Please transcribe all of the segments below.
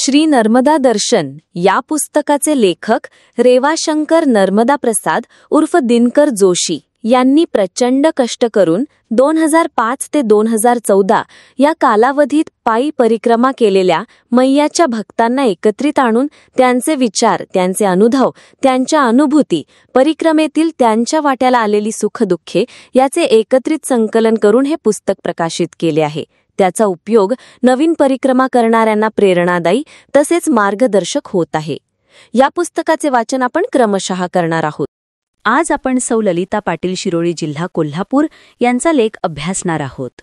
श्री नर्मदा दर्शन या पुस्तकाचे लेखक रेवाशंकर नर्मदा प्रसाद उर्फ दिनकर जोशी यांनी प्रचंड कष्ट करून 2005 ते 2014 या कालावधीत पायी परिक्रमा केलेल्या मैयाच्या भक्तांना एकत्रित आणून त्यांचे विचार, त्यांचे अनुभव, त्यांच्या अनुभूती, परिक्रमेतील त्यांच्या वाट्याला आलेली सुखदुःखे याचे एकत्रित संकलन करून हे पुस्तक प्रकाशित केले आहे. त्याचा उपयोग नवीन परिक्रमा करणाऱ्यांना प्रेरणादायी तसेच मार्गदर्शक होत आहे. या पुस्तकाचे वाचन आपण क्रमशः करणार आहोत. आज आपण सौ ललिता पाटील शिरोळी, जिल्हा कोल्हापूर यांचा लेख अभ्यासणार आहोत.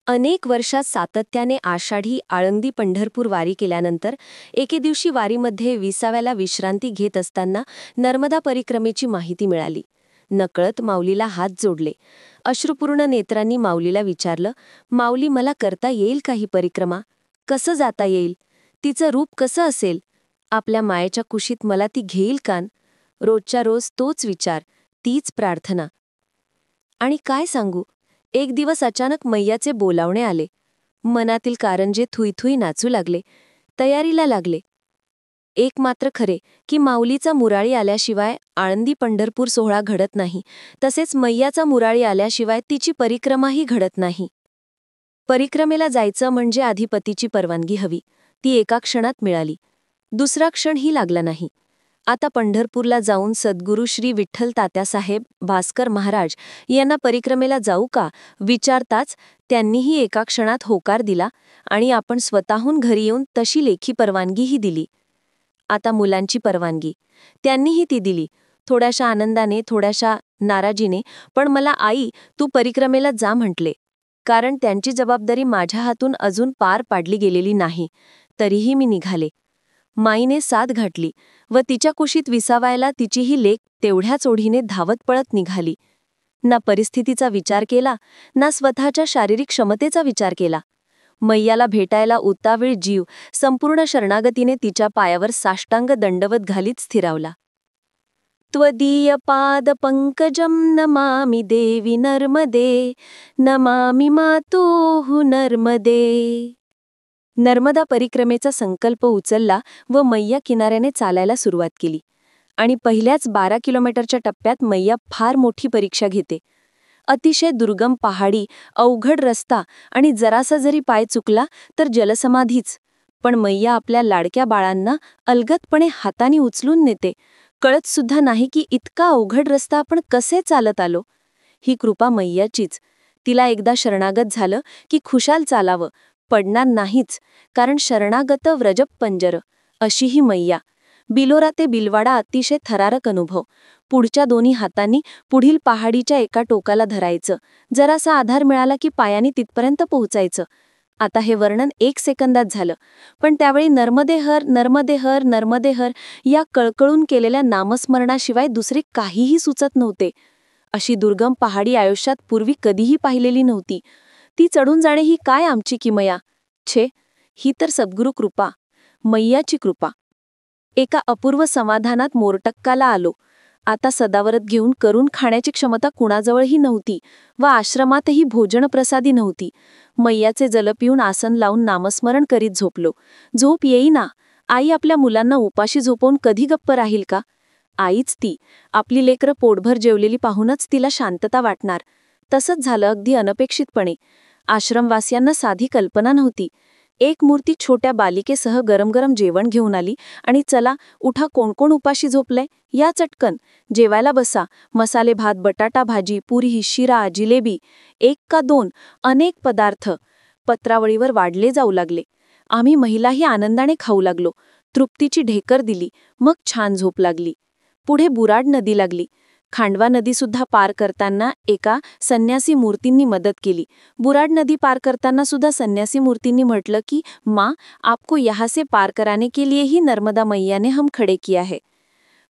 अनेक वर्षात सातत्याने आषाढी आळंदी पंढरपूर वारी केल्यानंतर एके दिवशी वारीमध्ये 20व्याला विश्रांती घेत असताना नर्मदा परिक्रमेची माहिती मिळाली. नकळत माऊलीला हात जोडले. अश्रुपूर्ण नेत्रांनी माऊलीला विचारलं, माऊली, मला करता येईल का ही परिक्रमा? कसं जाता येईल? तिचं रूप कसं असेल? आपल्या मायेच्या कुशीत मला ती घेईल का? रोजच्या रोज तोच विचार, तीच प्रार्थना. आणि काय सांगू, एक दिवस अचानक मैयाचे बोलावणे आले. मनातील कारंजे थुईथुई नाचू लागले, तयारीला लागले. एक मात्र खरे की माऊलीचा मुराळी आल्याशिवाय आळंदी पंढरपूर सोहळा घडत नाही, तसेच मैयाचा मुराळी आल्याशिवाय तिची परिक्रमाही घडत नाही. परिक्रमेला जायचं म्हणजे आधी पतीची परवानगी हवी. ती एका क्षणात मिळाली. दुसरा क्षणही लागला नाही. आता पंढरपूरला जाऊन सद्गुरू श्री विठ्ठल तात्यासाहेब भास्कर महाराज यांना परिक्रमेला जाऊ का विचारताच त्यांनीही एका क्षणात होकार दिला आणि आपण स्वतःहून घरी येऊन तशी लेखी परवानगीही दिली. आता मुलांची परवानगी, त्यांनीही ती दिली. थोड्याशा आनंदाने, थोड्याशा नाराजीने, पण मला आई तू परिक्रमेला जा म्हटले. कारण त्यांची जबाबदारी माझ्या हातून अजून पार पाडली गेलेली नाही. तरीही मी निघाले. माईने साथ घातली व तिच्या कुशीत विसावायला तिचीही लेक तेवढ्याच ओढीने धावत पळत निघाली. ना परिस्थितीचा विचार केला, ना स्वतःच्या शारीरिक क्षमतेचा विचार केला. मैयाला भेटायला उतावीळ जीव संपूर्ण शरणागतीने तिच्या पायावर साष्टांग दंडवत घालीत स्थिरावला. त्वदीय पाद पंकजम नमामि देवी नर्मदे, नमामि मातोः नर्मदे. नर्मदा परिक्रमेचा संकल्प उचलला व मैया किनाऱ्याने चालायला सुरुवात केली. आणि पहिल्याच 12 किलोमीटरच्या टप्प्यात मैया फार मोठी परीक्षा घेते. अतिशय दुर्गम पहाडी, अवघड रस्ता आणि जरासा जरी पाय चुकला तर जलसमाधीच. पण मैया आपल्या लाडक्या बाळांना अलगदपणे हाताने उचलून नेते. कळत सुद्धा नाही की इतका अवघड रस्ता आपण कसे चालत आलो. ही कृपा मैयाचीच. तिला एकदा शरणागत झालं की खुशाल चालावं, पडणार नाहीच, कारण शरणागत व्रजप पंजर, अशी ही मैया. बिलोरा ते बिलवाडा अतिशय थरारक अनुभव. पुढच्या दोन्ही हातांनी पुढील पहाडीच्या एका टोकाला धरायचं. जरासा आधार मिळाला की पायानी तिथपर्यंत पोहोचायचं. आता हे वर्णन 1 सेकंदात झालं, पण त्यावेळी नर्मदे हर, नर्मदे हर, नर्मदे हर या कळकळून केलेल्या नामस्मरणाशिवाय दुसरे काहीही सुचत नव्हते. अशी दुर्गम पहाडी आयुष्यात पूर्वी कधीही पाहिलेली नव्हती. ती चढून जाणे ही काय आमची किमया? छे, ही तर सद्गुरू कृपा, मैयाची कृपा. एका अपूर्व समाधानात मोरटक्काला आलो. आता सदावरत घेऊन करून खाण्याची क्षमता कुणाजवळही नव्हती व आश्रमातही भोजनप्रसादी नव्हती. मैयाचे जल पिऊन आसन लावून नामस्मरण करीत झोपलो. झोप येईना. आई आपल्या मुलांना उपाशी झोपवून कधी गप्प राहील का? आईच ती. आपली लेकरं पोटभर जेवलेली पाहूनच तिला शांतता वाटणार. तसंच झालं अगदी अनपेक्षितपणे. आश्रमवासियांना साधी कल्पना नव्हती. एक मूर्ती छोट्या बालिकेसह गरम गरम जेवण घेऊन आली आणि चला उठा, कोण कोण उपाशी झोपलंय, या चटकन जेवायला बसा. मसाले भात, बटाटा भाजी, पुरी, शिरा, जिलेबी, 1 का 2 अनेक पदार्थ पत्रावळीवर वाढले जाऊ लागले. आम्ही महिलाही आनंदाने खाऊ लागलो. तृप्तीची ढेकर दिली, मग छान झोप लागली. पुढे बुराड नदी लागली. खांडवा नदीसुद्धा पार करताना एका संन्यासी मूर्तींनी मदत केली. बुराड नदी पार करताना सुद्धा संन्यासी मूर्तींनी म्हटलं की माँ, आपको यहाँ से पार कराने के लिए ही नर्मदा मैया ने हम खडे किया है.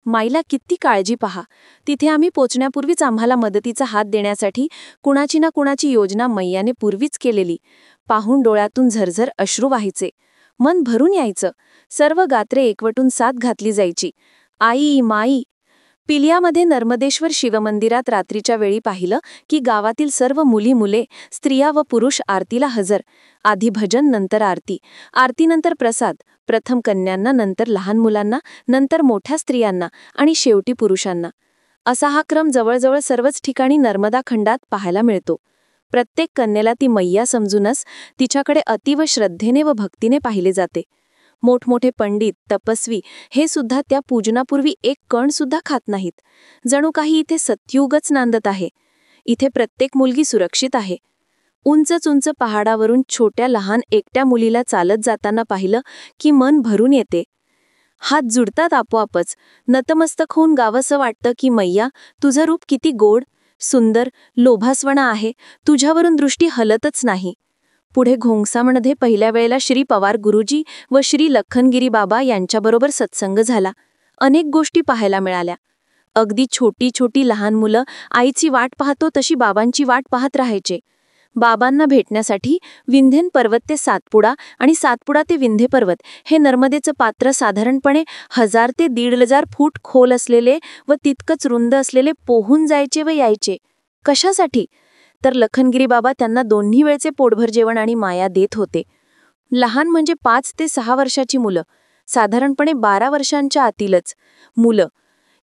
माईला किती काळजी पहा. तिथे आम्ही पोचण्यापूर्वीच आम्हाला मदतीचा हात देण्यासाठी कुणाची ना कुणाची योजना मैयाने पूर्वीच केलेली. पाहून डोळ्यातून झरझर अश्रू व्हायचे. मन भरून यायचं. सर्व गात्रे एकवटून साथ घातली जायची. आई, माई. पिलियामध्ये नर्मदेश्वर शिवमंदिरात रात्रीच्या वेळी पाहिलं की गावातील सर्व मुली-मुले, स्त्रिया व पुरुष आरतीला हजर. आधी भजन, नंतर आरती. आरतीनंतर प्रसाद, प्रथम कन्यांना, नंतर लहान मुलांना, नंतर मोठ्या स्त्रियांना आणि शेवटी पुरुषांना. असा हा क्रम जवळजवळ सर्वच ठिकाणी नर्मदा खंडात पाहायला मिळतो. प्रत्येक कन्येला ती मैया समजूनच तिच्याकडे अतीव श्रद्धेने व भक्तीने पाहिले जाते. मोठमोठे पंडित, तपस्वी हे सुद्धा त्या पूजनापूर्वी एक कण सुद्धा खात नाहीत. जणू काही इथे सत्युगच नांदत आहे. इथे प्रत्येक मुलगी सुरक्षित आहे. उंच उंच पहाडावरून छोट्या लहान एकट्या मुलीला चालत जाताना पाहिलं की मन भरून येते. हात जुडतात आपोआपच. नतमस्तक होऊन गावंसं वाटतं की मैया, तुझं रूप किती गोड, सुंदर, लोभासवणा आहे. तुझ्यावरून दृष्टी हलतच नाही. पुढे घोंगसामध्ये पहिल्या वेळेला श्री पवार गुरुजी व श्री लखनगिरी बाबा यांच्याबरोबर सत्संग झाला. अनेक गोष्टी पाहायला मिळाल्या. अगदी छोटी छोटी लहान मुलं आईची वाट पाहतो तशी बाबांची वाट पाहत राहायचे. बाबांना भेटण्यासाठी विंध्यन पर्वत ते सातपुडा आणि सातपुडा ते विंध्य पर्वत हे नर्मदेचं पात्र साधारणपणे 1000 ते 1500 फूट खोल असलेले व तितकंच रुंद असलेले पोहून जायचे व यायचे. कशासाठी? तर लखनगिरी बाबा त्यांना दोन्ही वेळचे पोटभर जेवण आणि माया देत होते. लहान म्हणजे 5 ते 6 वर्षाची मुलं, साधारणपणे 12 वर्षांच्या आतीलच मुलं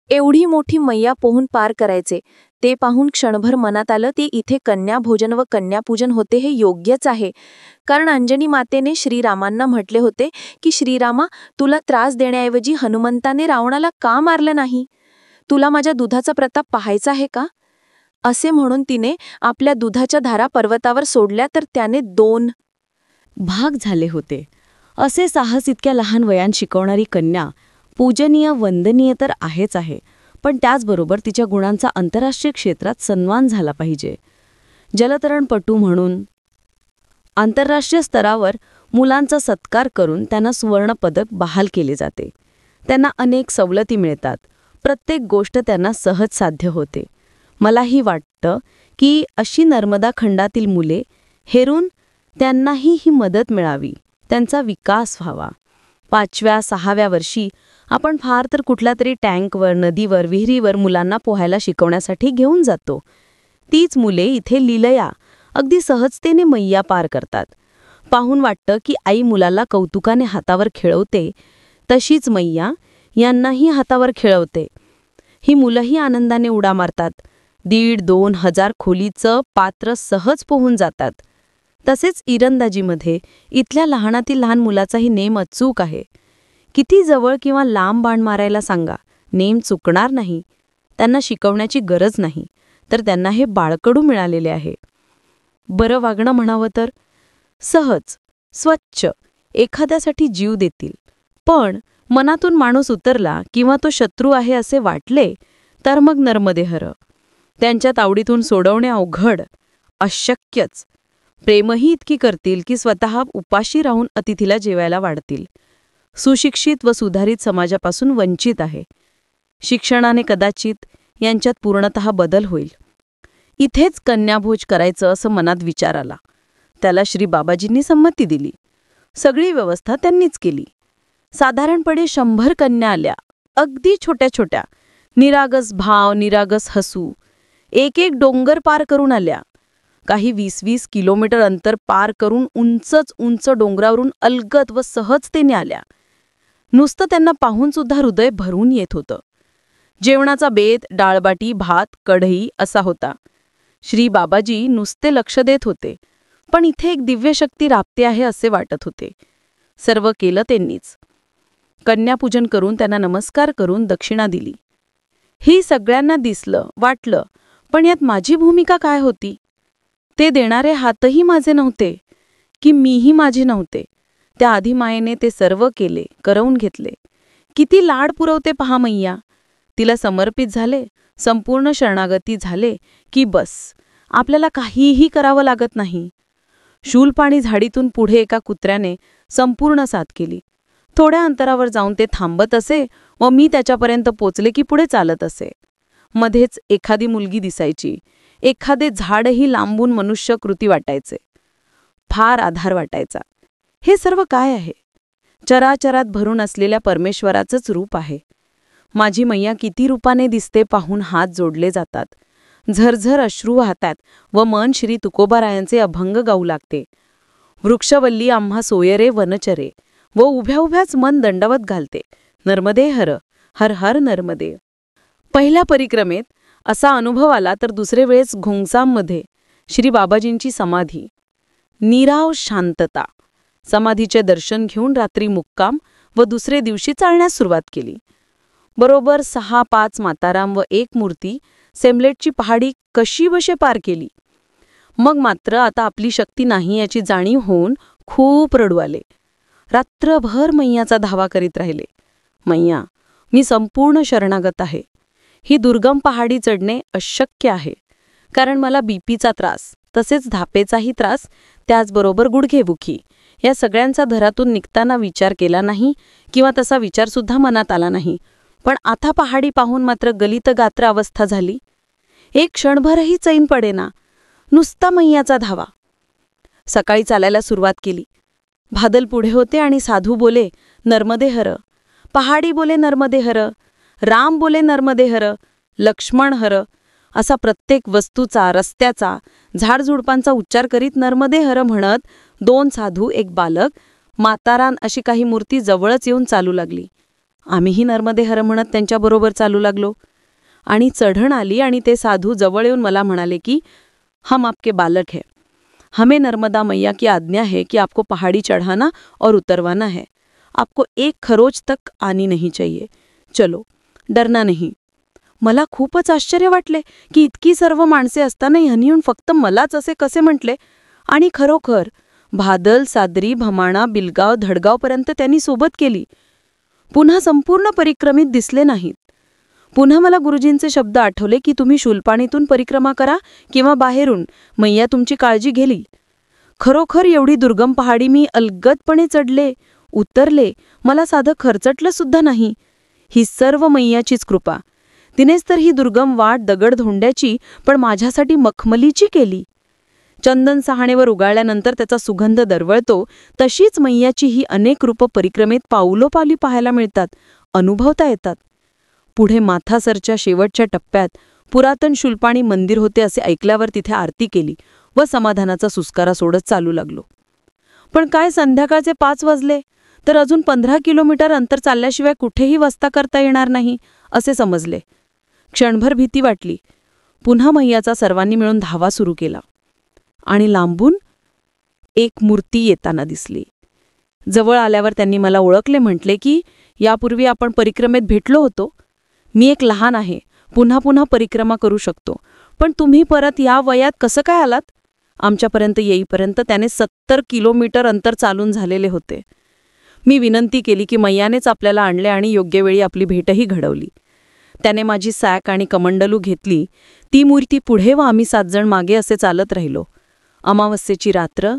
एवढी मोठी मैया पोहून पार करायचे. ते पाहून क्षणभर मनात आलं ते इथे कन्याभोजन व कन्यापूजन होते हे योग्यच आहे. कारण अंजनी मातेने श्रीरामांना म्हटले होते की श्रीरामा, तुला त्रास देण्याऐवजी हनुमंताने रावणाला का मारलं नाही? तुला माझ्या दुधाचा प्रताप पाहायचा आहे का? असे म्हणून तिने आपल्या दुधाच्या धारा पर्वतावर सोडल्या तर त्याने 2 भाग झाले होते. असे साहस इतक्या लहान वयात शिकवणारी कन्या पूजनीय, वंदनीय तर आहेच आहे, पण त्याचबरोबर तिच्या गुणांचा आंतरराष्ट्रीय क्षेत्रात सन्मान झाला पाहिजे. जलतरणपटू म्हणून आंतरराष्ट्रीय स्तरावर मुलांचा सत्कार करून त्यांना सुवर्णपदक बहाल केले जाते. त्यांना अनेक सवलती मिळतात. प्रत्येक गोष्ट त्यांना सहज साध्य होते. मलाही वाटतं की अशी नर्मदा खंडातील मुले हेरून त्यांनाही ही मदत मिळावी, त्यांचा विकास व्हावा. 5व्या 6व्या वर्षी आपण फार तर कुठल्या तरी टँकवर, नदीवर, विहिरीवर मुलांना पोहायला शिकवण्यासाठी घेऊन जातो. तीच मुले इथे लीलया अगदी सहजतेने मैया पार करतात. पाहून वाटतं की आई मुलाला कौतुकाने हातावर खेळवते, तशीच मैया यांनाही हातावर खेळवते. ही मुलंही आनंदाने उड्या मारतात. 1,500-2 हजार खोलीचं पात्र सहज पोहून जातात. तसेच इरंदाजीमध्ये इथल्या लहानातील लहान मुलाचाही नेम अचूक आहे. किती जवळ किंवा लांब बाण मारायला सांगा, नेम चुकणार नाही. त्यांना शिकवण्याची गरज नाही, तर त्यांना हे बाळकडू मिळालेले आहे. बरं वागणं म्हणावं तर सहज, स्वच्छ, एखाद्यासाठी जीव देतील. पण मनातून माणूस उतरला किंवा तो शत्रू आहे असे वाटले तर मग नर्मदे हर. त्यांच्या तावडीतून सोडवणे अवघड, अशक्यच. प्रेमही इतकी करतील की स्वतः उपाशी राहून अतिथीला जेवायला वाढतील. सुशिक्षित व सुधारित समाजापासून वंचित आहे. शिक्षणाने कदाचित यांच्यात पूर्णतः बदल होईल. इथेच कन्याभोज करायचं असं मनात विचार आला. त्याला श्री बाबाजींनी संमती दिली. सगळी व्यवस्था त्यांनीच केली. साधारणपणे 100 कन्या आल्या, अगदी छोट्या छोट्या. निरागस भाव, निरागस हसू. एक एक डोंगर पार करून आल्या. काही 20-20 किलोमीटर अंतर पार करून उंचच उंच डोंगरावरून अलगद व सहजतेने आल्या. नुसतं त्यांना पाहून सुद्धा हृदय भरून येत होतं. जेवणाचा बेत डाळबाटी, भात, कढई असा होता. श्री बाबाजी नुसते लक्ष देत होते, पण इथे एक दिव्यशक्ती राबते आहे असे वाटत होते. सर्व केलं त्यांनीच. कन्यापूजन करून त्यांना नमस्कार करून दक्षिणा दिली. ही सगळ्यांना दिसलं, वाटलं, पण यात माझी भूमिका काय होती? ते देणारे हातही माझे नव्हते, की मीही माझे नव्हते. त्या आधिमायेने ते सर्व केले, करवून घेतले. किती लाड पुरवते पहा मैया. तिला समर्पित झाले, संपूर्ण शरणागती झाले की बस, आपल्याला काहीही करावं लागत नाही. शूलपाणी झाडीतून पुढे एका कुत्र्याने संपूर्ण साथ केली. थोड्या अंतरावर जाऊन ते थांबत असे व मी त्याच्यापर्यंत पोचले की पुढे चालत असे. मध्येच एखादी मुलगी दिसायची, एखादे झाडही लांबून मनुष्य कृती वाटायचे. फार आधार वाटायचा. हे सर्व काय आहे? चराचरात भरून असलेल्या परमेश्वराचंच रूप आहे. माझी मैया किती रूपाने दिसते पाहून हात जोडले जातात. झरझर अश्रू वाहतात व मन श्री तुकोबारायांचे अभंग गाऊ लागते. वृक्षवल्ली आम्हा सोयरे वनचरे व उभ्या उभ्याच मन दंडवत घालते. नर्मदे हर, हर हर नर्मदे. पहिल्या परिक्रमेत असा अनुभव आला तर दुसरे वेळेस घोंगसाममध्ये श्री बाबाजींची समाधी. निराव शांतता. समाधीचे दर्शन घेऊन रात्री मुक्काम व दुसरे दिवशी चालण्यास सुरुवात केली. बरोबर 6-5 माताराम व 1 मूर्ती सेमलेटची पहाडी कशीबशे पार केली. मग मात्र आता आपली शक्ती नाही याची जाणीव होऊन खूप रडू आले. रात्रभर मैयाचा धावा करीत राहिले. मैया, मी संपूर्ण शरणागत आहे. ही दुर्गम पहाडी चढणे अशक्य आहे. कारण मला बीपीचा त्रास, तसेच धापेचाही त्रास, त्याचबरोबर गुडघेदुखी या सगळ्यांचा धरातून निघताना विचार केला नाही किंवा तसा विचारसुद्धा मनात आला नाही. पण आता पहाडी पाहून मात्र गलित गात्र अवस्था झाली. एक क्षणभरही चैन पडेना. नुसता मैयाचा धावा. सकाळी चालायला सुरुवात केली. भादल पुढे होते आणि साधू बोले नर्मदे हर. पहाडी बोले नर्मदे हर. राम बोले नर्मदे हर. लक्ष्मण हर. असा प्रत्येक वस्तूचा, रस्त्याचा, झाडझुडपांचा उच्चार करीत नर्मदे हर म्हणत 2 साधू, 1 बालक, मातारान अशी काही मूर्ती जवळच येऊन चालू लागली. आम्हीही नर्मदे हर म्हणत त्यांच्याबरोबर चालू लागलो. आणि चढण आली आणि ते साधू जवळ येऊन मला म्हणाले की हम आपके बालक हैं. हमें नर्मदा मैया की आज्ञा है कि आपको पहाड़ी चढ़ाना और उतरवाना है. आपको 1 खरोच तक आनी नहीं चाहिए. चलो, डरना नहीं. मला खूपच आश्चर्य वाटले की इतकी सर्व माणसे असताना ह्यांनी येऊन फक्त मलाच असे कसे म्हटले. आणि खरोखर भादल, साद्री, भमाणा, बिलगाव, धडगावपर्यंत त्यांनी सोबत केली. पुन्हा संपूर्ण परिक्रमित दिसले नाहीत. पुन्हा मला गुरुजींचे शब्द आठवले की तुम्ही शूलपाणीतून परिक्रमा करा किंवा बाहेरून, मैया तुमची काळजी घेईल. खरोखर एवढी दुर्गम पहाडी मी अलगदपणे चढले, उतरले. मला साधं खर्चटलं सुद्धा नाही. ही सर्व मैयाचीच कृपा. तिनेच तर ही दुर्गम वाट दगडधोंड्याची पण माझ्यासाठी मखमलीची केली. चंदन सहाणेवर उगाळल्यानंतर त्याचा सुगंध दरवळतो, तशीच मैयाची ही अनेक रूपं परिक्रमेत पाऊलोपाली पाहायला मिळतात, अनुभवता येतात. पुढे माथासरच्या शेवटच्या टप्प्यात पुरातन शूलपाणी मंदिर होते असे ऐकल्यावर तिथे आरती केली व समाधानाचा सुस्कारा सोडत चालू लागलो. पण काय संध्याकाळचे 5 वाजले तर अजून 15 किलोमीटर अंतर चालल्याशिवाय कुठेही वस्ता करता येणार नाही असे समजले. क्षणभर भीती वाटली. पुन्हा मैयाचा सर्वांनी मिळून धावा सुरू केला. आणि लांबून 1 मूर्ती येताना दिसली. जवळ आल्यावर त्यांनी मला ओळखले. म्हटले की यापूर्वी आपण परिक्रमेत भेटलो होतो. मी एक लहान आहे, पुन्हा पुन्हा परिक्रमा करू शकतो, पण तुम्ही परत या वयात कसं काय आलात? आमच्यापर्यंत येईपर्यंत त्याने 70 किलोमीटर अंतर चालून झालेले होते. मी विनंती केली की मैयानेच आपल्याला आणले आणि योग्य वेळी आपली भेटही घडवली. त्याने माझी सॅक आणि कमंडलू घेतली. ती मूर्ती पुढे व आम्ही 7 जण मागे असे चालत राहिलो. अमावस्येची रात्र,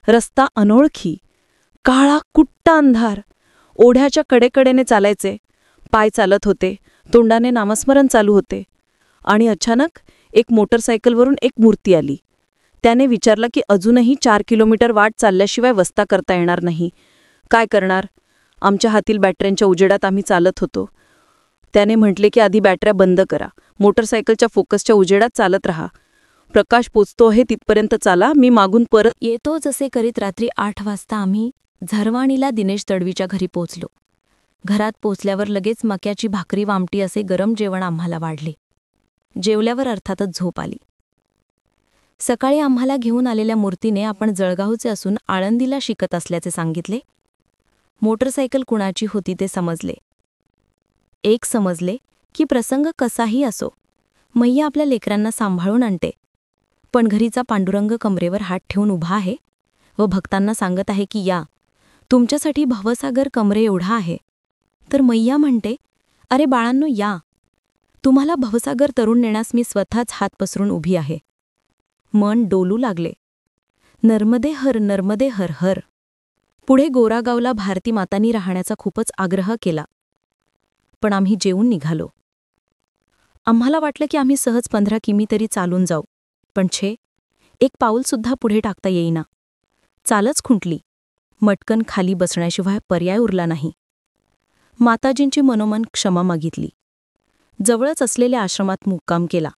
रस्ता अनोळखी, काळा कुट्ट अंधार. ओढ्याच्या कडेकडेने चालायचे. पाय चालत होते, तोंडाने नामस्मरण चालू होते. आणि अचानक एक मोटरसायकलवरून एक मूर्ती आली. त्याने विचारलं की अजूनही 4 किलोमीटर वाट चालल्याशिवाय वस्ता करता येणार नाही. काय करणार? आमच्या हातील बॅटऱ्यांच्या उजेडात आम्ही चालत होतो. त्याने म्हटले की आधी बॅटऱ्या बंद करा, मोटरसायकलच्या फोकसच्या उजेडात चालत राहा. प्रकाश पोचतो आहे तिथपर्यंत चाला, मी मागून परत येतो. जसे करीत रात्री 8 वाजता आम्ही झरवाणीला दिनेश तडवीच्या घरी पोचलो. घरात पोचल्यावर लगेच मक्याची भाकरी व आमटी असे गरम जेवण आम्हाला वाढले. जेवल्यावर अर्थातच झोप आली. सकाळी आम्हाला घेऊन आलेल्या मूर्तीने आपण जळगावचे असून आळंदीला शिकत असल्याचे सांगितले. मोटरसायकल कुणाची होती ते समजले. एक समजले की प्रसंग कसाही असो, मैया आपल्या लेकरांना सांभाळून आणते. पण घरीचा पांडुरंग कमरेवर हात ठेवून उभा आहे व भक्तांना सांगत आहे की या, तुमच्यासाठी भवसागर कमरे एवढा आहे. तर मैया म्हणते, अरे बाळांनो या, तुम्हाला भवसागर तरुण नेण्यास मी स्वतःच हात पसरून उभी आहे. मन डोलू लागले. नर्मदे हर हर. पुढे गोरागावला भारती मातांनी राहण्याचा खूपच आग्रह केला. पण आम्ही जेवून निघालो. आम्हाला वाटलं की आम्ही सहज 15 किमी तरी चालून जाऊ. पण छे, 1 पाऊलसुद्धा पुढे टाकता येईना. चालच खुंटली. मटकन खाली बसण्याशिवाय पर्याय उरला नाही. माताजींची मनोमन क्षमा मागितली. जवळच असलेल्या आश्रमात मुक्काम केला.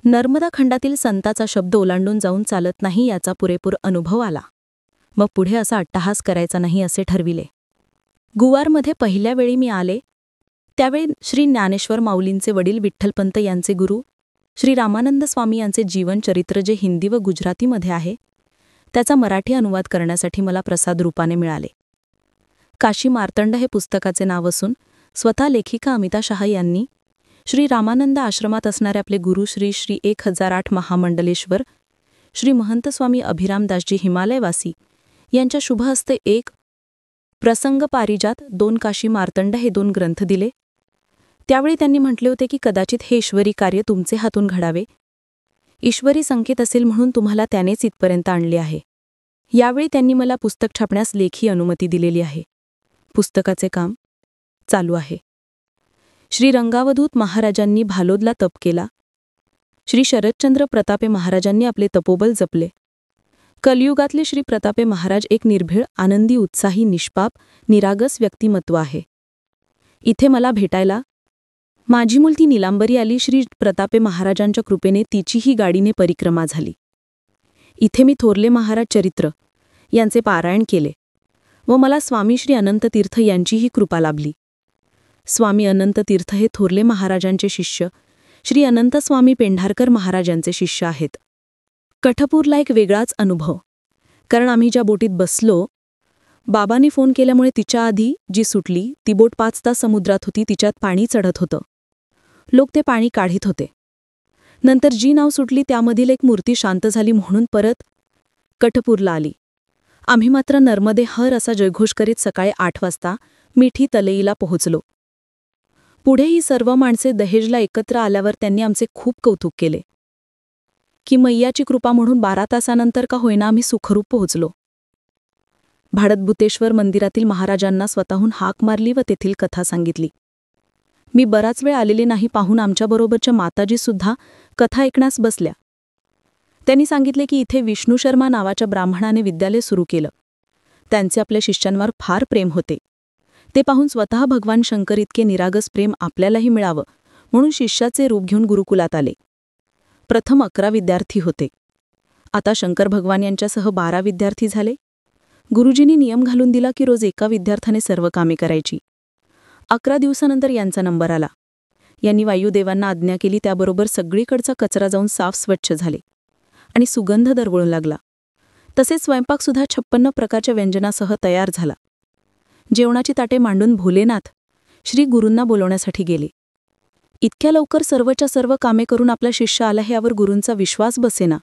नर्मदा खंडातील संताचा शब्द ओलांडून जाऊन चालत नाही याचा पुरेपूर अनुभव आला. मग पुढे असा अट्टहास करायचा नाही असे ठरविले. गुवारमध्ये पहिल्या वेळी मी आले त्यावेळी श्री ज्ञानेश्वर माऊलींचे वडील विठ्ठलपंत यांचे गुरु श्री रामानंद स्वामी यांचे जीवनचरित्र जे हिंदी व गुजरातीमध्ये आहे त्याचा मराठी अनुवाद करण्यासाठी मला प्रसाद रूपाने मिळाले. काशी मार्तंड हे पुस्तकाचे नाव असून स्वतः लेखिका अमिता शहा यांनी श्री रामानंद आश्रमात असणारे आपले गुरु श्री 1008 महामंडलेश्वर श्री महंत स्वामी अभिरामदासजी हिमालयवासी यांच्या शुभहस्ते 1 प्रसंग पारिजात 2 काशी मार्तंड हे 2 ग्रंथ दिले. त्यावेळी त्यांनी म्हटले होते की कदाचित हे ईश्वरी कार्य तुमचे हातून घडावे. ईश्वरी संकेत असेल म्हणून तुम्हाला त्यानेच इथपर्यंत आणले आहे. यावेळी त्यांनी मला पुस्तक छापण्यास लेखी अनुमती दिलेली आहे. पुस्तकाचे काम चालू आहे. श्री रंगावधूत महाराजांनी भालोदला तप केला. श्री शरदचंद्र प्रतापे महाराजांनी आपले तपोबल जपले. कलियुगातले श्री प्रतापे महाराज एक निर्भीळ, आनंदी, उत्साही, निष्पाप, निरागस व्यक्तिमत्व आहे. इथे मला भेटायला माझी मुलगी नीलांबरी आली. श्री प्रतापे महाराजांच्या कृपेने तिचीही गाडीने परिक्रमा झाली. इथे मी थोरले महाराज चरित्र यांचे पारायण केले व मला स्वामी श्री अनंत तीर्थ यांचीही कृपा लाभली. स्वामी अनंत तीर्थ हे थोरले महाराजांचे शिष्य श्री अनंत स्वामी पेंढारकर महाराजांचे शिष्य आहेत. कठपूरला एक वेगळाच अनुभव, कारण आम्ही ज्या बोटीत बसलो बाबांनी फोन केल्यामुळे तिच्या आधी जी सुटली ती बोट 5 तास समुद्रात होती. तिच्यात पाणी चढत होतं. लोक ते पाणी काढीत होते. नंतर जी नाव सुटली त्यामधील एक मूर्ती शांत झाली म्हणून परत कठपूरला आली. आम्ही मात्र नर्मदे हर असा जयघोष करीत सकाळी 8 वाजता मिठी तलईला पोहोचलो. पुढे ही सर्व माणसे दहेजला एकत्र आल्यावर त्यांनी आमचे खूप कौतुक केले की मैयाची कृपा म्हणून 12 तासानंतर का होईना आम्ही सुखरूप पोहोचलो. भाडतभुतेश्वर मंदिरातील महाराजांना स्वतःहून हाक मारली व तेथील कथा सांगितली. मी बराच वेळ आलेले नाही पाहून आमच्याबरोबरच्या माताजीसुद्धा कथा ऐकण्यास बसल्या. त्यांनी सांगितले की इथे विष्णू शर्मा नावाच्या ब्राह्मणाने विद्यालय सुरू केलं. त्यांचे आपल्या शिष्यांवर फार प्रेम होते. ते पाहून स्वतः भगवान शंकर इतके निरागस प्रेम आपल्यालाही मिळावं म्हणून शिष्याचे रूप घेऊन गुरुकुलात आले. प्रथम 11 विद्यार्थी होते. आता शंकर भगवान यांच्यासह 12 विद्यार्थी झाले. गुरुजींनी नियम घालून दिला की रोज एका विद्यार्थ्याने सर्व कामे करायची. 11 दिवसानंतर यांचा नंबर आला. यांनी वायुदेवांना आज्ञा केली. त्याबरोबर सगळीकडचा कचरा जाऊन साफ स्वच्छ झाले आणि सुगंध दरवळू लागला. तसेच स्वयंपाकसुद्धा 56 प्रकारच्या व्यंजनासह तयार झाला. जेवणाची ताटे मांडून भोलेनाथ श्री गुरूंना बोलवण्यासाठी गेले. इतक्या लवकर सर्वच्या सर्व कामे करून आपला शिष्य आला हे यावर गुरूंचा विश्वास बसेना.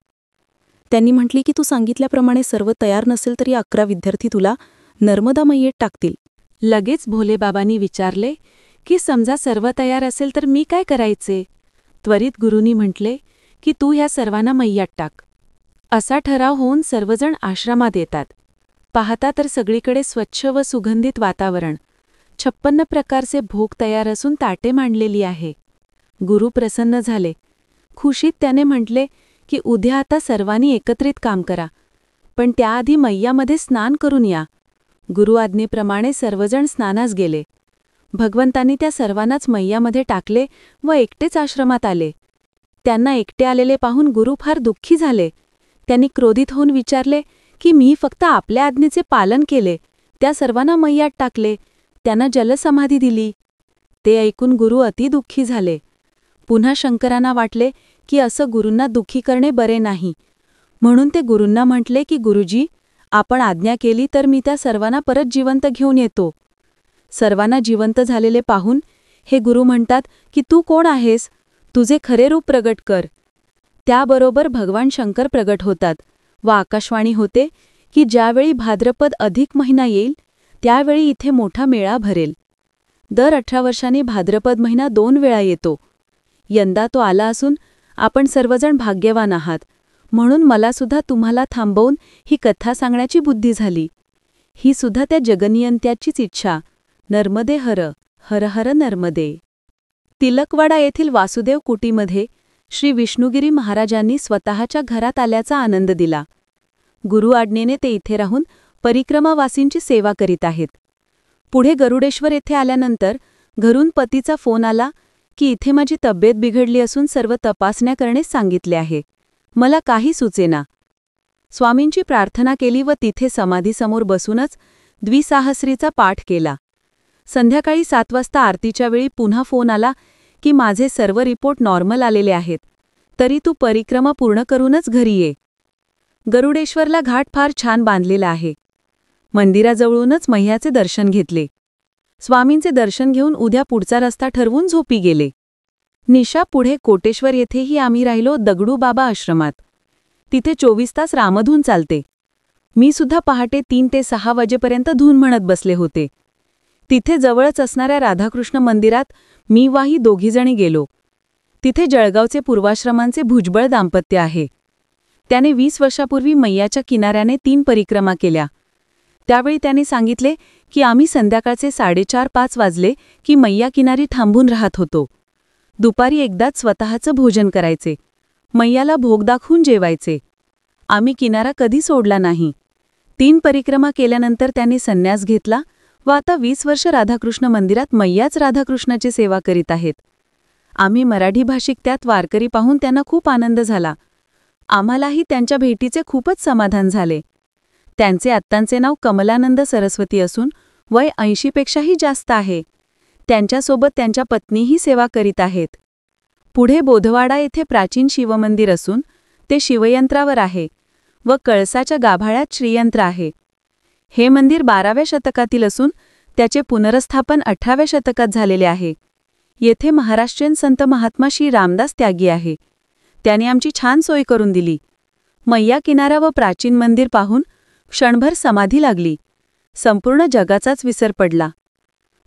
त्यांनी म्हटली की तू सांगितल्याप्रमाणे सर्व तयार नसेल तरी 11 विद्यार्थी तुला नर्मदा मैयेत टाकतील. लगेच भोलेबाबांनी विचारले की समजा सर्व तयार असेल तर मी काय करायचे. त्वरित गुरूंनी म्हटले की तू ह्या सर्वांना मैयात टाक. असा ठराव होऊन सर्वजण आश्रमात येतात. पाहता तर सगळीकडे स्वच्छ व सुगंधित वातावरण. 56 प्रकारचे भोग तयार असून ताटे मांडलेली आहे. गुरु प्रसन्न झाले. खुशीत त्याने म्हटले की उद्या आता सर्वांनी एकत्रित काम करा, पण त्याआधी मैयामध्ये स्नान करून या. गुरु आज्ञेप्रमाणे सर्वजण स्नानास गेले. भगवंतांनी त्या सर्वांनाच मैयामध्ये टाकले व एकटेच आश्रमात आले. त्यांना एकटे आलेले पाहून गुरु फार दुःखी झाले. त्यांनी क्रोधित होऊन विचारले की मी फक्त आपल्या आज्ञेचे पालन केले, त्या सर्वांना मैयात टाकले, त्यांना जलसमाधी दिली. ते ऐकून गुरु अति दुःखी झाले. पुन्हा शंकरांना वाटले की असं गुरूंना दुःखी करणे बरे नाही, म्हणून ते गुरूंना म्हटले की गुरुजी, आपण आज्ञा केली तर मी त्या सर्वांना परत जिवंत घेऊन येतो. सर्वांना जिवंत झालेले पाहून हे गुरु म्हणतात की तू कोण आहेस, तुझे खरे रूप प्रगट कर. त्याबरोबर भगवान शंकर प्रगट होतात व आकाशवाणी होते की ज्यावेळी भाद्रपद अधिक महिना येईल त्यावेळी इथे मोठा मेळा भरेल. दर 18 वर्षांनी भाद्रपद महिना 2 वेळा येतो. यंदा तो आला असून आपण सर्वजण भाग्यवान आहात, म्हणून मलासुद्धा तुम्हाला थांबवून ही कथा सांगण्याची बुद्धी झाली. ही सुद्धा त्या जगनियंत्याचीच इच्छा. नर्मदे हर, हर हर नर्मदे. तिलकवाडा येथील वासुदेव कुटीमध्ये श्री विष्णुगिरी महाराजांनी स्वतःच्या घरात आल्याचा आनंद दिला. गुरु आज्ञेने ते इथे राहून परिक्रमावासींची सेवा करीत आहेत. पुढे गरुडेश्वर येथे आल्यानंतर घरून पतीचा फोन आला की इथे माझी तब्येत बिघडली असून सर्व तपासण्या करणे सांगितले आहे. मला काही सुचेना. स्वामींची प्रार्थना केली व तिथे समाधीसमोर बसूनच द्विसाहस्रीचा पाठ केला. संध्याकाळी 7 वाजता आरतीच्या वेळी पुन्हा फोन आला की माझे सर्व रिपोर्ट नॉर्मल आलेले आहेत, तरी तू परिक्रमा पूर्ण करूनच घरी ये. गरुडेश्वरला घाट फार छान बांधलेला आहे. मंदिराजवळूनच मैयाचे दर्शन घेतले. स्वामींचे दर्शन घेऊन उद्या पुढचा रस्ता ठरवून झोपी गेले. निशा पुढे कोटेश्वर येथेही आम्ही राहिलो दगडू बाबा आश्रमात. तिथे 24 तास रामधून चालते. मी सुद्धा पहाटे 3 ते 6 वाजेपर्यंत धून म्हणत बसले होते. तिथे जवळच असणाऱ्या राधाकृष्ण मंदिरात मी वाही दोघीजणी गेलो. तिथे जळगावचे पूर्वाश्रमांचे भुजबळ दाम्पत्य आहे. त्याने 20 वर्षापूर्वी मैयाच्या किनाऱ्याने 3 परिक्रमा केल्या. त्यावेळी त्याने सांगितले की आम्ही संध्याकाळचे 4:30-5 वाजले की मैया किनारी थांबून राहत होतो. दुपारी एकदाच स्वतःचं भोजन करायचे. मैयाला भोग दाखवून जेवायचे. आम्ही किनारा कधी सोडला नाही. 3 परिक्रमा केल्यानंतर त्याने संन्यास घेतला व आता 20 वर्ष राधाकृष्ण मंदिरात मैयाच राधाकृष्णाची सेवा करीत आहेत. आम्ही मराठी भाषिक त्यात वारकरी पाहून त्यांना खूप आनंद झाला. आम्हालाही त्यांच्या भेटीचे खूपच समाधान झाले. त्यांचे आत्तांचे नाव कमलानंद सरस्वती असून वय 80 पेक्षाही जास्त आहे. त्यांच्यासोबत त्यांच्या पत्नीही सेवा करीत आहेत. पुढे बोधवाडा येथे प्राचीन शिवमंदिर असून ते शिवयंत्रावर आहे व कळसाच्या गाभाळ्यात श्रीयंत्र आहे. हे मंदिर 12व्या शतकातील असून त्याचे पुनर्स्थापन 18व्या शतकात झालेले आहे. येथे महाराष्ट्रीयन संत महात्मा श्री रामदास त्यागी आहे. त्याने आमची छान सोय करून दिली. मैया किनारा व प्राचीन मंदिर पाहून क्षणभर समाधी लागली. संपूर्ण जगाचाच विसर पडला.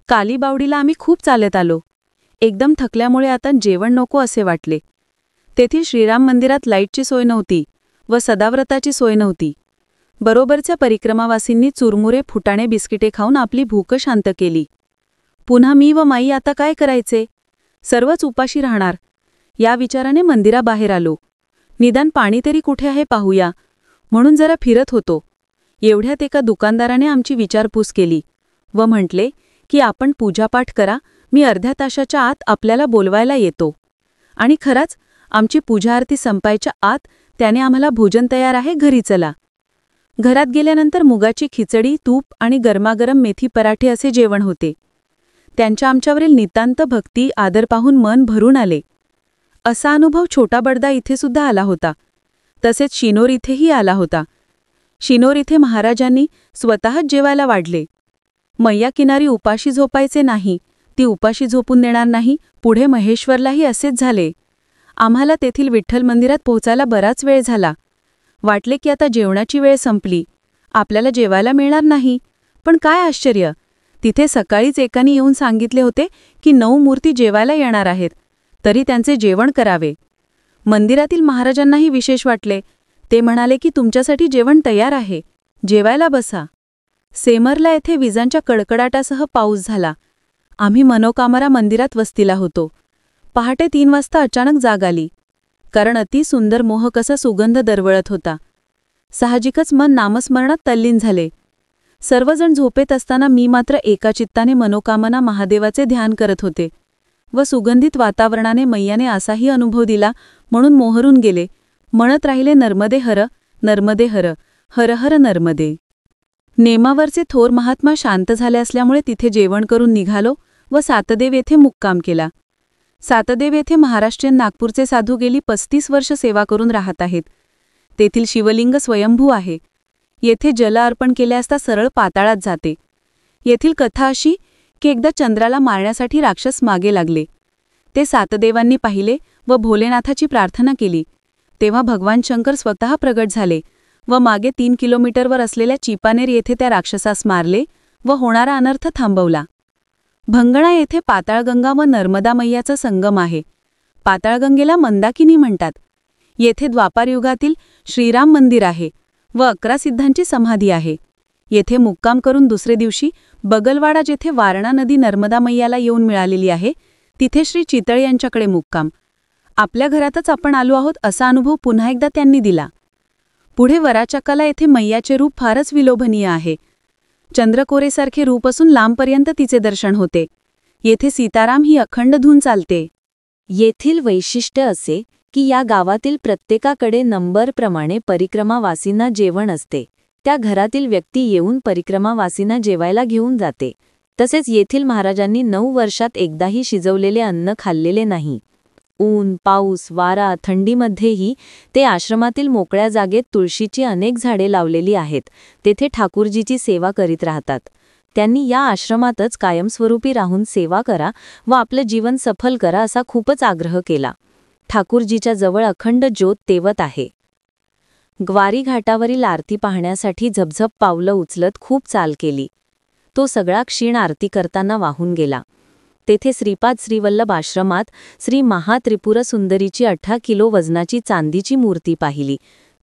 कालीबावडीला आम्ही खूप चालत आलो. एकदम थकल्यामुळे आता जेवण नको असे वाटले. तेथील श्रीराम मंदिरात लाईटची सोय नव्हती व सदाव्रताची सोय नव्हती. बरोबरच्या परिक्रमावासींनी चुरमुरे फुटाणे बिस्किटे खाऊन आपली भूक शांत केली. पुन्हा मी व माई आता काय करायचे? सर्वच उपाशी राहणार या विचाराने मंदिराबाहेर आलो. निदान पाणी तरी कुठे आहे पाहूया म्हणून जरा फिरत होतो. एवढ्यात एका दुकानदाराने आमची विचारपूस केली व म्हटले की आपण पूजापाठ करा, मी अर्ध्या तासाच्या आत आपल्याला बोलवायला येतो. आणि खराच आमची पूजा आरती संपायच्या आत त्याने आम्हाला भोजन तयार आहे, घरी चला. घरात गेल्यानंतर मुगाची खिचडी, तूप आणि गरमागरम मेथी पराठे असे जेवण होते. त्यांच्या आमच्यावरील नितांत भक्ती, आदर पाहून मन भरून आले. असा अनुभव छोटा बडदा इथे सुद्धा आला होता. तसेच शिनोर इथेही आला होता. शिनोर इथे महाराजांनी स्वतःच जेवायला वाढले. मैया किनारी उपाशी झोपायचे नाही, ती उपाशी झोपून देणार नाही. पुढे महेश्वरलाही असेच झाले. आम्हाला तेथील विठ्ठल मंदिरात पोहोचायला बराच वेळ झाला. वाटले की आता जेवणाची वेळ संपली, आपल्याला जेवायला मिळणार नाही. पण काय आश्चर्य, तिथे सकाळीच एकाने येऊन सांगितले होते की 9 मूर्ती जेवायला येणार आहेत, तरी त्यांचे जेवण करावे. मंदिरातील महाराजांनाही विशेष वाटले. ते म्हणाले की तुमच्यासाठी जेवण तयार आहे, जेवायला बसा. सेमरला येथे विजांच्या कडकडाटासह पाऊस झाला. आम्ही मनोकामरा मंदिरात वस्तीला होतो. पहाटे 3 वाजता अचानक जाग आली, कारण अति सुंदर मोहक असा सुगंध दरवळत होता. साहजिकच मन नामस्मरणात तल्लीन झाले. सर्वजण झोपेत असताना मी मात्र एका चित्ताने मनोकामना महादेवाचे ध्यान करत होते व सुगंधित वातावरणाने मैयाने असाही अनुभव दिला म्हणून मोहरून गेले. म्हणत राहिले नर्मदे हर, नर्मदे हर, हर हर नर्मदे. नेमावरचे थोर महात्मा शांत झाले असल्यामुळे तिथे जेवण करून निघालो व सातदेव येथे मुक्काम केला. सातदेव येथे महाराष्ट्रीयन नागपूरचे साधू गेली 35 वर्ष सेवा करून राहत आहेत. तेथील शिवलिंग स्वयंभू आहे. येथे जल अर्पण केले असता सरळ पाताळात जाते. येथील कथा अशी की एकदा चंद्राला मारण्यासाठी राक्षस मागे लागले. ते सातदेवांनी पाहिले व भोलेनाथाची प्रार्थना केली. तेव्हा भगवान शंकर स्वतः प्रगट झाले व मागे 3 किलोमीटरवर असलेल्या चिपानेर येथे त्या राक्षसास मारले व होणारा अनर्थ थांबवला. भंगणा येथे पाताळगंगा व नर्मदा मैयाचा संगम आहे. पाताळगंगेला मंदाकिनी म्हणतात. येथे द्वापारयुगातील श्रीराम मंदिर आहे व 11 सिद्धांची समाधी आहे. येथे मुक्काम करून दुसरे दिवशी बगलवाडा जेथे वारणा नदी नर्मदा मैयाला येऊन मिळालेली आहे, तिथे श्री चितळे यांच्याकडे मुक्काम. आपल्या घरातच आपण आलो आहोत असा अनुभव पुन्हा एकदा त्यांनी दिला. पुढे वराचक्काला येथे मैयाचे रूप फारच विलोभनीय आहे. चंद्रकोरेसारखे रूप असून लांबपर्यंत तिचे दर्शन होते. येथे सीताराम ही अखंड धून चालते. येथील वैशिष्ट्य असे की या गावातील प्रत्येकाकडे नंबरप्रमाणे परिक्रमावासींना जेवण असते. त्या घरातील व्यक्ती येऊन परिक्रमावासींना जेवायला घेऊन जाते. तसेच येथील महाराजांनी 9 वर्षात एकदाही शिजवलेले अन्न खाल्लेले नाही. ऊन, पाऊस, वारा, थंडीमध्येही ते आश्रमातील मोकळ्या जागेत तुळशीची अनेक झाडे लावलेली आहेत. तेथे ठाकूरजीची सेवा करीत राहतात. त्यांनी या आश्रमातच कायमस्वरूपी राहून सेवा करा व आपलं जीवन सफल करा असा खूपच आग्रह केला. ठाकूरजीच्या जवळ अखंड ज्योत तेवत आहे. ग्वारी घाटावरील आरती पाहण्यासाठी झपझप पावलं उचलत खूप चाल केली. तो सगळा क्षीण आरती करताना वाहून गेला. तेथे श्रीपाद श्रीवल्लभ आश्रमात श्री महात्रिपुर सुंदरीची 18 किलो वजनाची चांदीची मूर्ती पाहिली.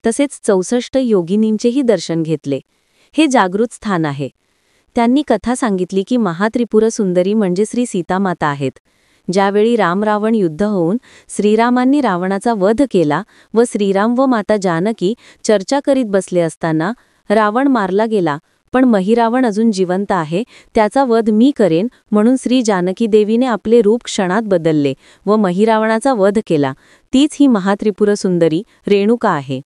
तसेच 64 योगिनींचेही दर्शन घेतले. हे जागृत स्थान आहे. त्यांनी कथा सांगितली की महात्रिपुर सुंदरी म्हणजे श्री सीतामाता आहेत. ज्यावेळी राम-रावण युद्ध होऊन श्रीरामांनी रावणाचा वध केला व श्रीराम व माता जानकी चर्चा करीत बसले असताना रावण मारला गेला, पण महिरावण अजून जिवंत आहे, त्याचा वध मी करेन म्हणून श्री जानकी देवीने आपले रूप क्षणात बदलले व महिरावणाचा वध केला. तीच ही महात्रिपुर सुंदरी रेणुका आहे.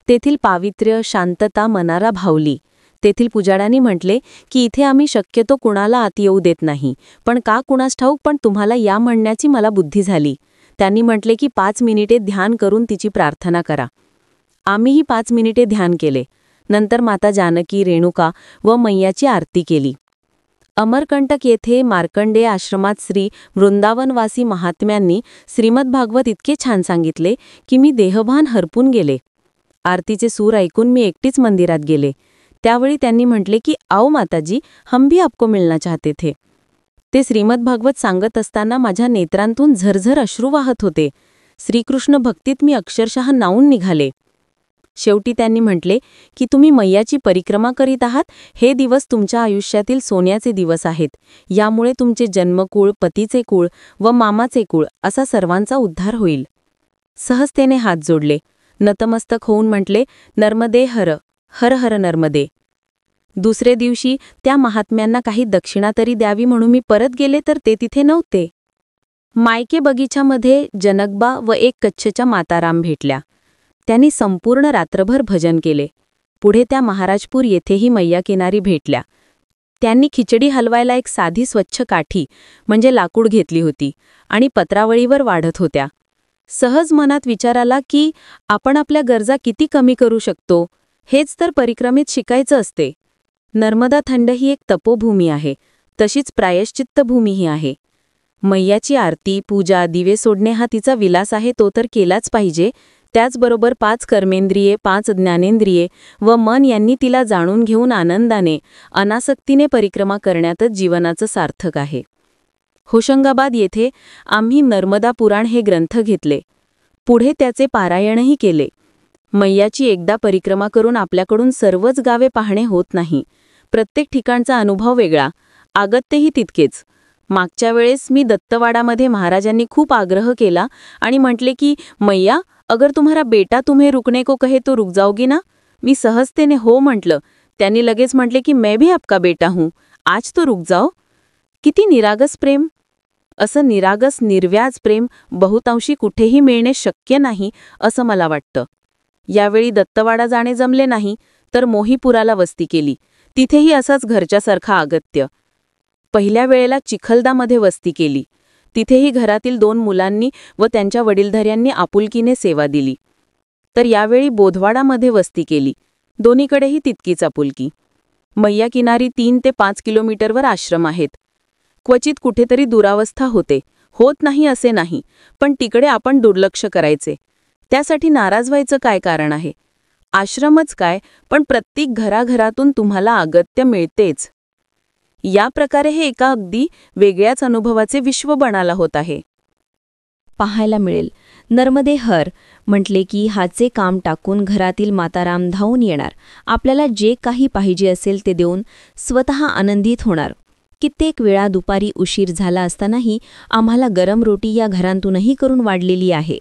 तेथील पावित्र्य, शांतता मनाला भावली. तेथील पुजाऱ्यांनी म्हटले की इथे आम्ही शक्यतो कुणाला आत येऊ देत नाही, पण का कुणास ठाऊक पण तुम्हाला या म्हणण्याची मला बुद्धी झाली. त्यांनी म्हटले की 5 मिनिटे ध्यान करून तिची प्रार्थना करा. आम्हीही 5 मिनिटे ध्यान केले. नंतर माता जानकी, रेणुका व मैयाची आरती केली. अमरकंटक येथे मार्कंडेय आश्रमात श्री वृंदावनवासी महात्म्यांनी श्रीमद्भागवत इतके छान सांगितले की मी देहभान हरपून गेले. आरतीचे सूर ऐकून मी एकटीच मंदिरात गेले. त्यावेळी त्यांनी म्हटले की आओ माताजी, हम भी आपको मिलना चाहते थे. ते श्रीमद्भागवत सांगत असताना माझ्या नेत्रांतून झरझर अश्रू वाहत होते. श्रीकृष्ण भक्तीत मी अक्षरशः नाऊन निघाले. शेवटी त्यांनी म्हटले की तुम्ही मैयाची परिक्रमा करीत आहात, हे दिवस तुमच्या आयुष्यातील सोन्याचे दिवस आहेत. यामुळे तुमचे जन्मकुळ, पतीचे कुळ व मामाचे कुळ असा सर्वांचा उद्धार होईल. सहजतेने हात जोडले. नतमस्तक होऊन म्हटले, नर्मदे हर, हर हर नर्मदे. दुसरे दिवशी त्या महात्म्यांना काही दक्षिणा तरी द्यावी म्हणून मी परत गेले तर ते तिथे नव्हते. मायके बगीच्यामध्ये जनकबा व एक कच्छच्या माताराम भेटल्या. त्यांनी संपूर्ण रात्रभर भजन केले. पुढे त्या महाराजपूर येथेही मैया किनारी भेटल्या. त्यांनी खिचडी हलवायला एक साधी स्वच्छ काठी म्हणजे लाकूड घेतली होती आणि पत्रावळीवर वाढत होत्या. सहज मनात विचार आला की आपण आपल्या गरजा किती कमी करू शकतो, हेच तर परिक्रमेत शिकायचं असते. नर्मदा थंड ही एक तपोभूमी आहे, तशीच प्रायश्चित्त भूमीही आहे. मैयाची आरती, पूजा, दिवे सोडणे हा तिचा विलास आहे, तो तर केलाच पाहिजे. त्याचबरोबर 5 कर्मेंद्रिये, 5 ज्ञानेंद्रिये व मन यांनी तिला जाणून घेऊन आनंदाने, अनासक्तीने परिक्रमा करण्यातच जीवनाचं सार्थक आहे. होशंगाबाद येथे आम्ही नर्मदा पुराण हे ग्रंथ घेतले. पुढे त्याचे पारायणही केले. मैयाची एकदा परिक्रमा करून आपल्याकडून सर्वच गावे पाहणे होत नाही. प्रत्येक ठिकाणचा अनुभव वेगळा, आगत्यही तितकेच. मागच्या वेळेस मी दत्तवाडामध्ये महाराजांनी खूप आग्रह केला आणि म्हटले की मैया, अगर तुम्हारा बेटा तुम्हें रुकने को कहे तो रुक जाओगी ना. मी सहजतेने हो म्हटलं. त्यांनी लगेच म्हटले की मैं भी आपका बेटा हूँ, आज तो रुक जाओ. किती निरागस प्रेम. असं निरागस निर्व्याज प्रेम बहुतांशी कुठेही मिळणे शक्य नाही असं मला वाटतं. यावेळी दत्तवाडा जाणे जमले नाही तर मोहीपुराला वस्ती केली. तिथेही असाच घरच्यासारखा आगत्य. पहिल्या वेळेला चिखलदामध्ये वस्ती केली. तिथेही घरातील 2 मुलांनी व त्यांच्या वडीलधाऱ्यांनी आपुलकीने सेवा दिली. तर यावेळी बोधवाडामध्ये वस्ती केली. दोन्हीकडेही तितकीच आपुलकी. मैया किनारी 3 ते 5 किलोमीटरवर आश्रम आहेत. क्वचित कुठेतरी दुरावस्था होते, होत नाही असे नाही, पण तिकडे आपण दुर्लक्ष करायचे. त्यासाठी नाराज व्हायचं काय कारण आहे. आश्रमच काय, पण प्रत्येक घराघरातून तुम्हाला अगत्य मिळतेच. या प्रकारे हे एका अगदी वेगळ्याच अनुभवाचे विश्व बनायला होत आहे. पाहायला मिळेल. नर्मदे हर म्हटले की हाचे काम टाकून घरातील माताराम धावून येणार. आपल्याला जे काही पाहिजे असेल ते देऊन स्वतः आनंदित होणार. कित्येक वेळा दुपारी उशीर झाला असतानाही आम्हाला गरम रोटी या घरांतूनही करून वाढलेली आहे.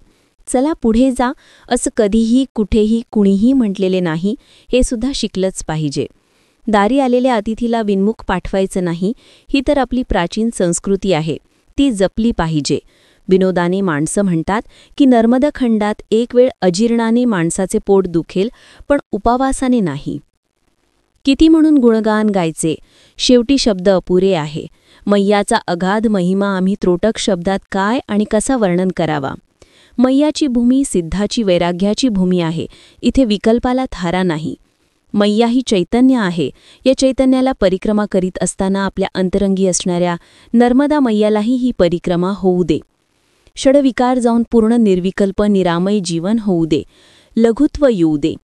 चला पुढे जा असं कधीही कुठेही कुणीही म्हटलेले नाही. हे सुद्धा शिकलंच पाहिजे. दारी आलेल्या अतिथीला विनमुख पाठवायचं नाही, ही तर आपली प्राचीन संस्कृती आहे. ती जपली पाहिजे. विनोदाने माणसं म्हणतात की नर्मदखंडात एक वेळ अजीर्णाने माणसाचे पोट दुखेल, पण उपवासाने नाही. किती म्हणून गुणगान गायचे, शेवटी शब्द अपुरे आहे. मैयाचा अगाध महिमा आम्ही त्रोटक शब्दात काय आणि कसा वर्णन करावा. मैयाची भूमी सिद्धाची वैराग्याची भूमी आहे. इथे विकल्पाला थारा नाही. मैया ही चैतन्य आहे. या चैतन्याला परिक्रमा करीत असताना आपल्या अंतरंगी असणाऱ्या नर्मदा मैयालाही ही परिक्रमा होऊ दे. षडविकार जाऊन पूर्ण निर्विकल्प निरामय जीवन होऊ दे. लघुत्व येऊ दे.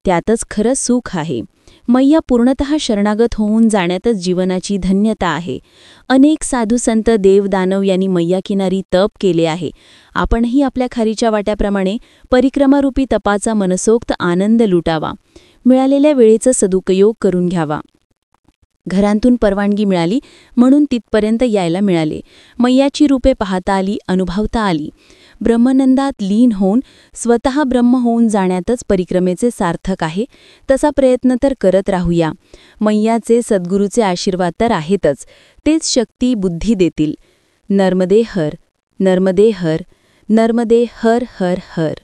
त्यातच खरं सुख आहे. मैया पूर्णतः शरणागत होऊन जाण्यातच जीवनाची धन्यता आहे. अनेक साधू संत देव दानव यांनी मैया किनारी तप केले आहे. आपणही आपल्या खारीच्या वाट्याप्रमाणे परिक्रमारूपी तपाचा मनसोक्त आनंद लुटावा. मिळालेल्या वेळेचा सदुपयोग करून घ्यावा. घरांतून परवानगी मिळाली म्हणून तिथपर्यंत यायला मिळाले. मैयाची रूपे पाहता आली, अनुभवता आली. ब्रह्मनंदात लीन होऊन स्वतः ब्रह्म होऊन जाण्यातच परिक्रमेचे सार्थक आहे. तसा प्रयत्न तर करत राहूया. मैयाचे सद्गुरूचे आशीर्वाद तर आहेतच. तेच शक्ती बुद्धी देतील. नर्मदे हर, नर्मदे हर, नर्मदे हर हर हर.